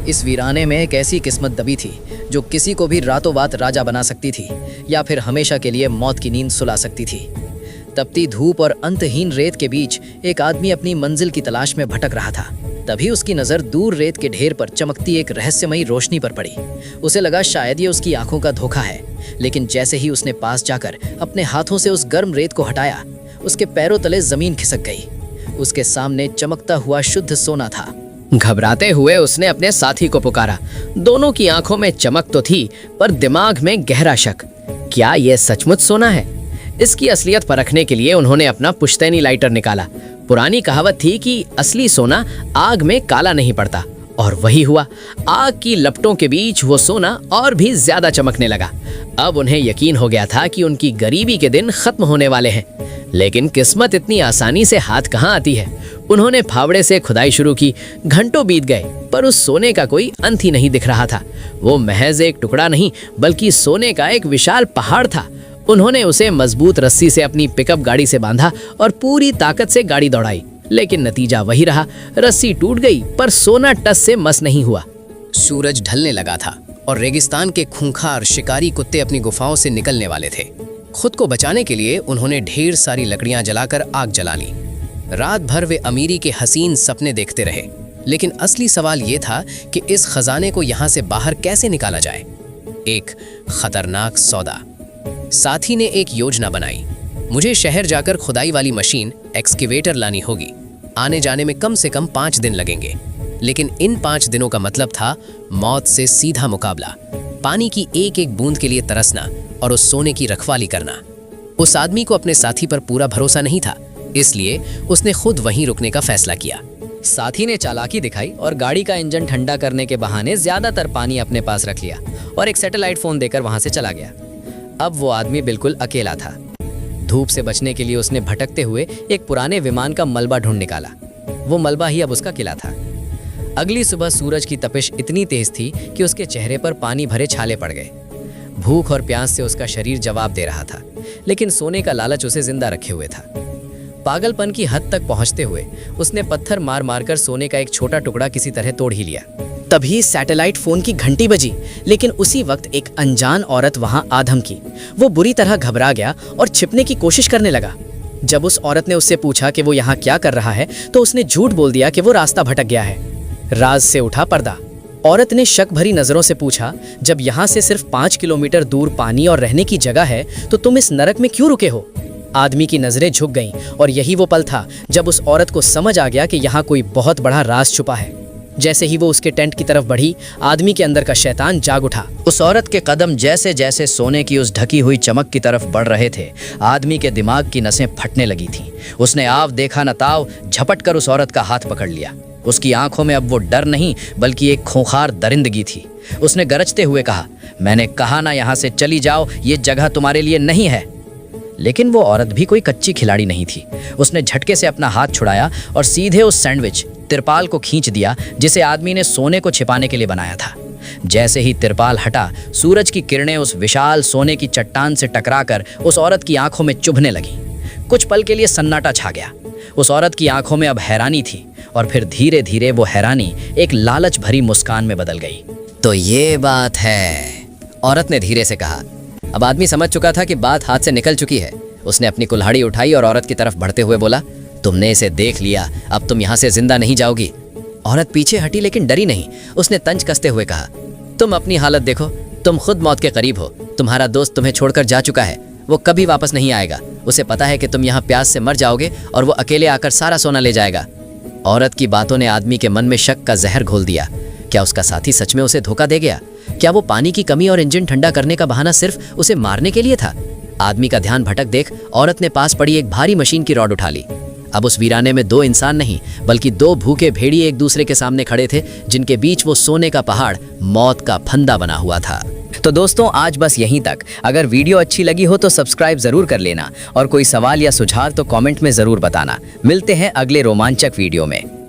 इस वीराने में एक ऐसी किस्मत दबी थी जो किसी को भी रातों रात राजा बना सकती थी या फिर हमेशा के लिए मौत की नींद सुला सकती थी। तपती धूप और अंतहीन रेत के बीच एक आदमी अपनी मंजिल की तलाश में भटक रहा था। तभी उसकी नज़र दूर रेत के ढेर पर चमकती एक रहस्यमयी रोशनी पर पड़ी। उसे लगा शायद ये उसकी आंखों का धोखा है, लेकिन जैसे ही उसने पास जाकर अपने हाथों से उस गर्म रेत को हटाया, उसके पैरों तले जमीन खिसक गई। उसके सामने चमकता हुआ शुद्ध सोना था। घबराते हुए उसने अपने साथी को पुकारा। दोनों की आंखों में चमक तो थी, पर दिमाग में गहरा शक। क्या यह सचमुच सोना है? इसकी असलियत परखने के लिए उन्होंने अपना पुश्तैनी लाइटर निकाला। पुरानी कहावत थी कि असली सोना आग में काला नहीं पड़ता, और वही हुआ। आग की लपटों के बीच वो सोना और भी ज्यादा चमकने लगा। अब उन्हें यकीन हो गया था कि उनकी गरीबी के दिन खत्म होने वाले हैं। लेकिन किस्मत इतनी आसानी से हाथ कहाँ आती है। उन्होंने फावड़े से खुदाई शुरू की। घंटों बीत गए, पर उस सोने का कोई अंत ही नहीं दिख रहा था। वो महज एक टुकड़ा नहीं, बल्कि सोने का एक विशाल पहाड़ था। उन्होंने उसे मजबूत रस्सी से अपनी पिकअप गाड़ी से बांधा और पूरी ताकत से गाड़ी दौड़ाई, लेकिन नतीजा वही रहा। रस्सी टूट गई, पर सोना टस से मस नहीं हुआ। सूरज ढलने लगा था और रेगिस्तान के खूंखार शिकारी कुत्ते अपनी गुफाओं से निकलने वाले थे। खुद को बचाने के लिए उन्होंने ढेर सारी लकड़ियां जलाकर आग जला ली। रात भर वे अमीरी के हसीन सपने देखते रहे, लेकिन असली सवाल ये था कि इस खजाने को यहाँ से बाहर कैसे निकाला जाए। एक खतरनाक सौदा। साथी ने एक योजना बनाई। मुझे शहर जाकर खुदाई वाली मशीन एक्सकेवेटर लानी होगी। आने जाने में कम से कम 5 दिन लगेंगे, लेकिन इन 5 दिनों का मतलब था मौत से सीधा मुकाबला, पानी की एक एक बूंद के लिए तरसना और उस सोने की रखवाली करना। उस आदमी को अपने साथी पर पूरा भरोसा नहीं था, इसलिए उसने खुद वहीं रुकने का फैसला किया। साथी ने चालाकी दिखाई और गाड़ी का इंजन ठंडा करने के बहाने ज्यादातर पानी अपने पास रख लिया और एक सैटेलाइट फोन देकर वहां से चला गया। अब वो आदमी बिल्कुल अकेला था। धूप से बचने के लिए उसने भटकते हुए एक पुराने विमान का मलबा ढूंढ निकाला। वो मलबा ही अब उसका किला था। अगली सुबह सूरज की तपिश इतनी तेज थी कि उसके चेहरे पर पानी भरे छाले पड़ गए। भूख और प्यास से उसका शरीर जवाब दे रहा था, लेकिन सोने का लालच उसे जिंदा रखे हुए था। पागलपन की हद तक पहुंचते हुए उसने पत्थर मार मारकर सोने का एक छोटा टुकड़ा किसी तरह तोड़ ही लिया। तभी सैटेलाइट फोन की घंटी बजी, लेकिन उसी वक्त एक अनजान औरत वहां आ धमकी। वो बुरी तरह घबरा गया और छिपने की कोशिश करने लगा। जब उस औरत ने उससे पूछा कि वो यहाँ क्या कर रहा है, तो उसने झूठ बोल दिया कि वो रास्ता भटक गया है। राज से उठा पर्दा। औरत ने शक भरी नजरों से पूछा, जब यहाँ से सिर्फ 5 किलोमीटर दूर पानी और रहने की जगह है, तो तुम इस नरक में क्यों रुके हो? आदमी की नजरें झुक गईं और यही वो पल था जब उस औरत को समझ आ गया कि यहाँ कोई बहुत बड़ा राज छुपा है। जैसे ही वो उसके टेंट की तरफ बढ़ी, आदमी के अंदर का शैतान जाग उठा। उस औरत के कदम जैसे जैसे सोने की उस ढकी हुई चमक की तरफ बढ़ रहे थे, आदमी के दिमाग की नसें फटने लगी थीं। उसने आव देखा न ताव झपट कर उस औरत का हाथ पकड़ लिया। उसकी आंखों में अब वो डर नहीं, बल्कि एक खूंखार दरिंदगी थी। उसने गरजते हुए कहा, मैंने कहा ना यहाँ से चली जाओ, ये जगह तुम्हारे लिए नहीं है। लेकिन वो औरत भी कोई कच्ची खिलाड़ी नहीं थी। उसने झटके से अपना हाथ छुड़ाया और सीधे उस सैंडविच तिरपाल को खींच दिया जिसे आदमी ने सोने को छिपाने के लिए बनाया था। जैसे ही तिरपाल हटा, सूरज की किरणें उस विशाल सोने की चट्टान से टकराकर उस औरत की आंखों में चुभने लगी। कुछ पल के लिए सन्नाटा छा गया। उस औरत की आंखों में अब हैरानी थी, और फिर धीरे धीरे वो हैरानी एक लालच भरी मुस्कान में बदल गई। तो ये बात है, औरत ने धीरे से कहा। अब आदमी समझ चुका था कि बात हाथ से निकल चुकी है। उसने अपनी कुल्हाड़ी उठाई और औरत की तरफ बढ़ते हुए बोला, तुमने इसे देख लिया, अब तुम यहाँ से जिंदा नहीं जाओगी। औरत पीछे हटी, लेकिन डरी नहीं। उसने तंज कसते हुए कहा, तुम अपनी हालत देखो, तुम खुद मौत के करीब हो। तुम्हारा दोस्त तुम्हें छोड़कर जा चुका है, वो कभी वापस नहीं आएगा। उसे पता है कि तुम यहाँ प्यास से मर जाओगे और वो अकेले आकर सारा सोना ले जाएगा। औरत की बातों ने आदमी के मन में शक का जहर घोल दिया। क्या उसका साथी सच में उसे धोखा दे गया? क्या वो पानी की कमी और इंजन ठंडा करने का बहाना सिर्फ उसे मारने के लिए था? आदमी का ध्यान भटक देख औरत ने पास पड़ी एक भारी मशीन की रॉड उठा ली। अब उस वीराने में 2 इंसान नहीं, बल्कि 2 भूखे भेड़िए एक दूसरे के सामने खड़े थे, जिनके बीच वो सोने का पहाड़ मौत का फंदा बना हुआ था। तो दोस्तों, आज बस यहीं तक। अगर वीडियो अच्छी लगी हो तो सब्सक्राइब जरूर कर लेना, और कोई सवाल या सुझाव तो कमेंट में जरूर बताना। मिलते हैं अगले रोमांचक वीडियो में।